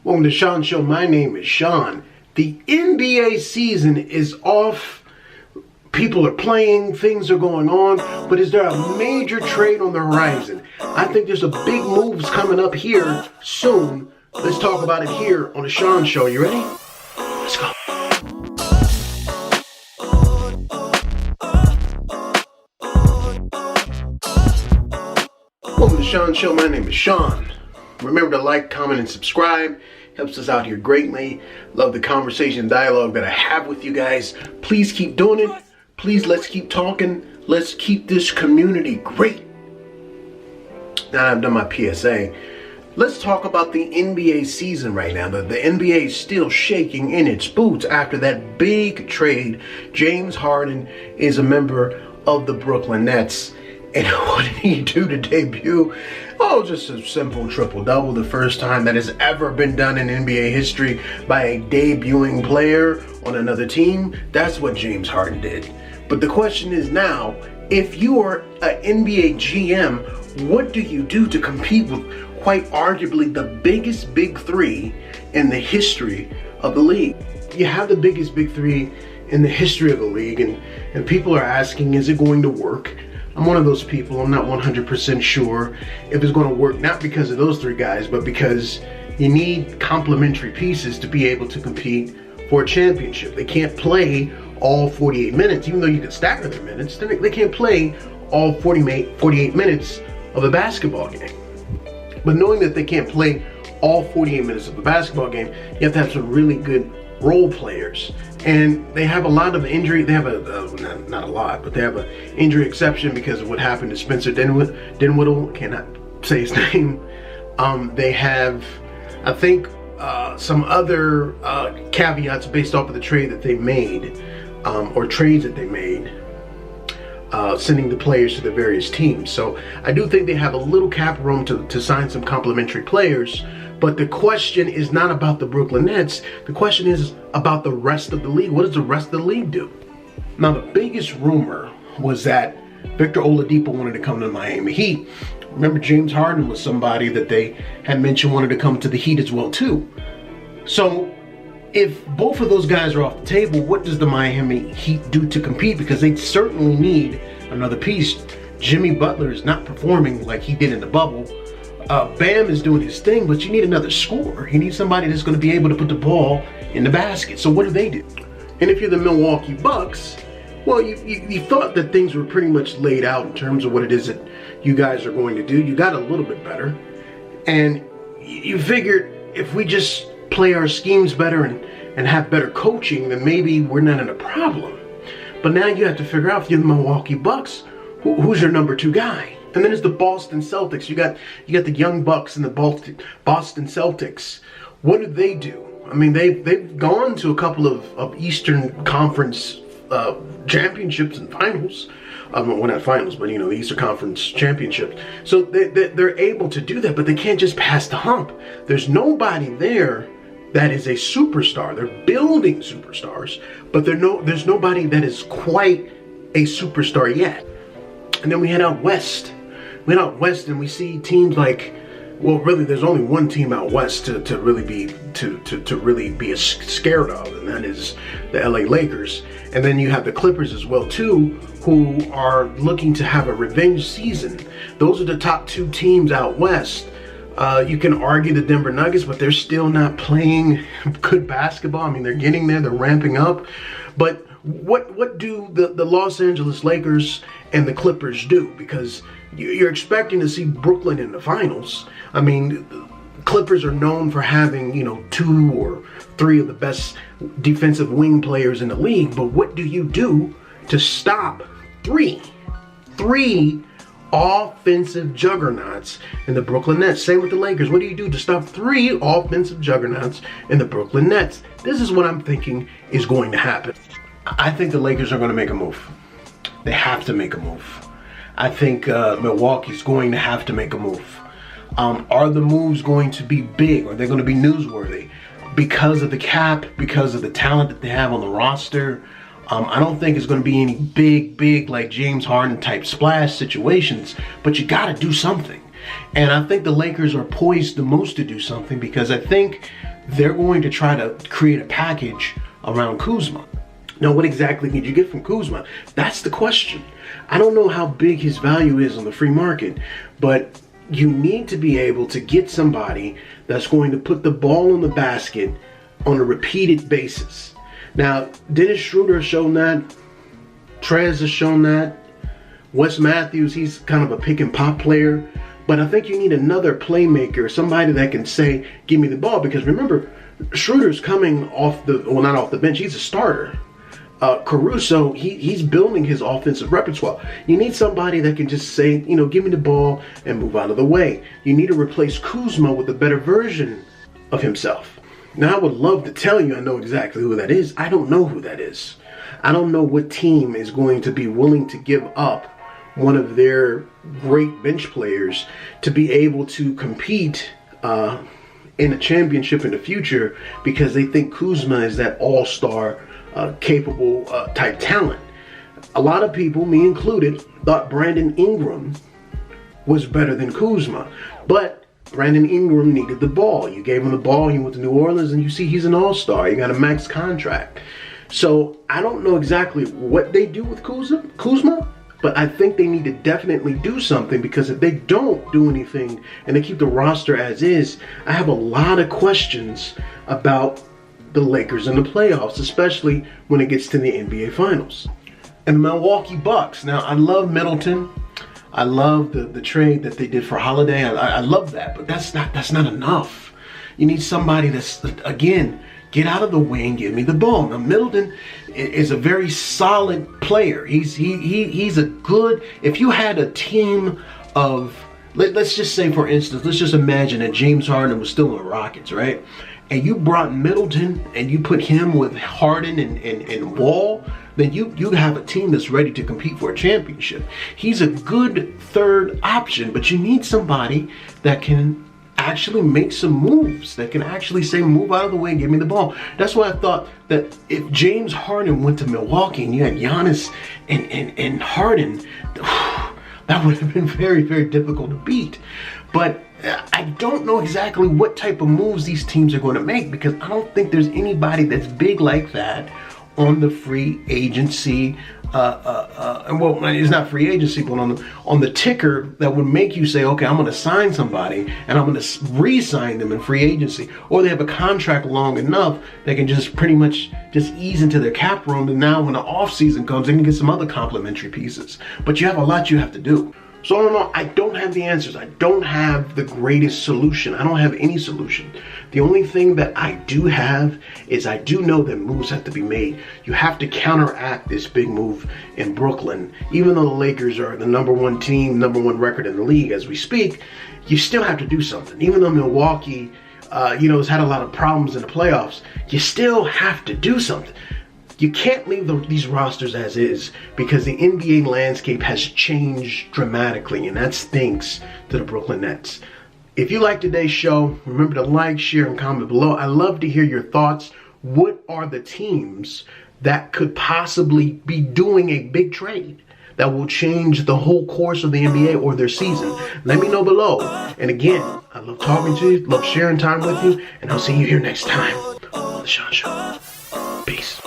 Welcome to Shaun Show. My name is Shaun. The NBA season is off. People are playing, things are going on, but is there a major trade on the horizon? I think there's a big moves coming up here soon. Let's talk about it here on the Shaun Show. You ready? Let's go. Welcome to the Shaun Show. My name is Shaun. Remember to like, comment, and subscribe. Helps us out here greatly. Love the conversation and dialogue that I have with you guys. Please keep doing it. Please, let's keep talking. Let's keep this community great. Now I've done my PSA. Let's talk about the NBA season right now. The NBA is still shaking in its boots after that big trade. James Harden is a member of the Brooklyn Nets. And what did he do to debut? Oh, just a simple triple-double. The first time that has ever been done in NBA history by a debuting player on another team. That's what James Harden did. But the question is now, if you are an NBA GM, what do you do to compete with quite arguably the biggest big three in the history of the league? You have the biggest big three in the history of the league, and people are asking, is it going to work? I'm one of those people. I'm not 100% sure if it's going to work, not because of those three guys, but because you need complementary pieces to be able to compete for a championship. They can't play all 48 minutes, even though you can stagger their minutes. They can't play all 48 minutes of a basketball game. But knowing that they can't play all 48 minutes of a basketball game, you have to have some really good role players. And they have a lot of injury. They have not a lot, but they have an injury exception because of what happened to Spencer Dinwiddie. Cannot say his name. They have, I think, some other caveats based off of the trade that they made, or trades that they made, sending the players to the various teams. So I do think they have a little cap room to sign some complementary players. But the question is not about the Brooklyn Nets. The question is about the rest of the league. What does the rest of the league do? Now, the biggest rumor was that Victor Oladipo wanted to come to the Miami Heat. Remember, James Harden was somebody that they had mentioned wanted to come to the Heat as well, too. So if both of those guys are off the table, what does the Miami Heat do to compete? Because they certainly need another piece. Jimmy Butler is not performing like he did in the bubble. Bam is doing his thing, but you need another scorer. You need somebody that's going to be able to put the ball in the basket. So what do? And if you're the Milwaukee Bucks, well, you thought that things were pretty much laid out in terms of what it is that you guys are going to do. You got a little bit better. And you figured if we just play our schemes better and have better coaching, then maybe we're not in a problem. But now you have to figure out, if you're the Milwaukee Bucks, who's your number two guy? And then there's the Boston Celtics. You got the Young Bucks and the Boston Celtics. What do? I mean, they've gone to a couple of Eastern Conference championships and finals. Well, not finals, but the Eastern Conference championships. So they're able to do that, but they can't just pass the hump. There's nobody there that is a superstar. They're building superstars, but there's nobody that is quite a superstar yet. And then we head out west. And we see teams like, well, really, there's only one team out west to really be scared of, and that is the LA Lakers. And then you have the Clippers as well too, who are looking to have a revenge season. Those are the top two teams out west. You can argue the Denver Nuggets, but they're still not playing good basketball. I mean, they're getting there, they're ramping up. But what do the Los Angeles Lakers and the Clippers do? Because you're expecting to see Brooklyn in the finals. I mean, Clippers are known for having, 2 or 3 of the best defensive wing players in the league. But what do you do to stop three offensive juggernauts in the Brooklyn Nets? Same with the Lakers. What do you do to stop 3 offensive juggernauts in the Brooklyn Nets? This is what I'm thinking is going to happen. I think the Lakers are going to make a move. They have to make a move. I think Milwaukee's going to have to make a move. Are the moves going to be big? Are they going to be newsworthy? Because of the cap, because of the talent that they have on the roster, I don't think it's going to be any big like James Harden type splash situations, but you got to do something. And I think the Lakers are poised the most to do something, because I think they're going to try to create a package around Kuzma. Now, what exactly did you get from Kuzma? That's the question. I don't know how big his value is on the free market, but you need to be able to get somebody that's going to put the ball in the basket on a repeated basis. Now, Dennis Schroeder has shown that. Trez has shown that. Wes Matthews, he's kind of a pick and pop player. But I think you need another playmaker, somebody that can say, give me the ball. Because remember, Schroeder's coming off the, well, not off the bench, he's a starter. Caruso, he's building his offensive repertoire. You need somebody that can just say, you know, give me the ball and move out of the way. You need to replace Kuzma with a better version of himself. Now, I would love to tell you I know exactly who that is. I don't know who that is. I don't know what team is going to be willing to give up one of their great bench players to be able to compete in a championship in the future because they think Kuzma is that all-star capable type talent. A lot of people, me included, thought Brandon Ingram was better than Kuzma, but Brandon Ingram needed the ball. You gave him the ball, he went to New Orleans, and you see he's an all-star. You got a max contract. So I don't know exactly what they do with Kuzma, but I think they need to definitely do something, because if they don't do anything and they keep the roster as is, I have a lot of questions about the Lakers in the playoffs, especially when it gets to the NBA Finals. And the Milwaukee Bucks. Now, I love Middleton. I love the trade that they did for Holiday. I love that, but that's not enough. You need somebody that's, again, get out of the way and give me the ball. Now, Middleton is a very solid player. He's a good, if you had a team of, let's just say, for instance, let's just imagine that James Harden was still in the Rockets, right? And you brought Middleton and you put him with Harden and Wall, then you have a team that's ready to compete for a championship. He's a good third option, but you need somebody that can actually make some moves, that can actually say, move out of the way and give me the ball. That's why I thought that if James Harden went to Milwaukee and you had Giannis and Harden, that would have been very, very difficult to beat. But I don't know exactly what type of moves these teams are going to make, because I don't think there's anybody that's big like that on the free agency. Well, it's not free agency, but on the ticker that would make you say, okay, I'm going to sign somebody and I'm going to re-sign them in free agency, or they have a contract long enough they can just pretty much just ease into their cap room, and now when the off season comes, they can get some other complimentary pieces. But you have a lot you have to do. So I don't know, I don't have the answers. I don't have the greatest solution. I don't have any solution. The only thing that I do have is I do know that moves have to be made. You have to counteract this big move in Brooklyn. Even though the Lakers are the #1 team, #1 record in the league as we speak, you still have to do something. Even though Milwaukee, has had a lot of problems in the playoffs, you still have to do something. You can't leave these rosters as is, because the NBA landscape has changed dramatically, and that's thanks to the Brooklyn Nets. If you like today's show, remember to like, share, and comment below. I love to hear your thoughts. What are the teams that could possibly be doing a big trade that will change the whole course of the NBA or their season? Let me know below. And again, I love talking to you, love sharing time with you, and I'll see you here next time on The Shaun Show. Peace.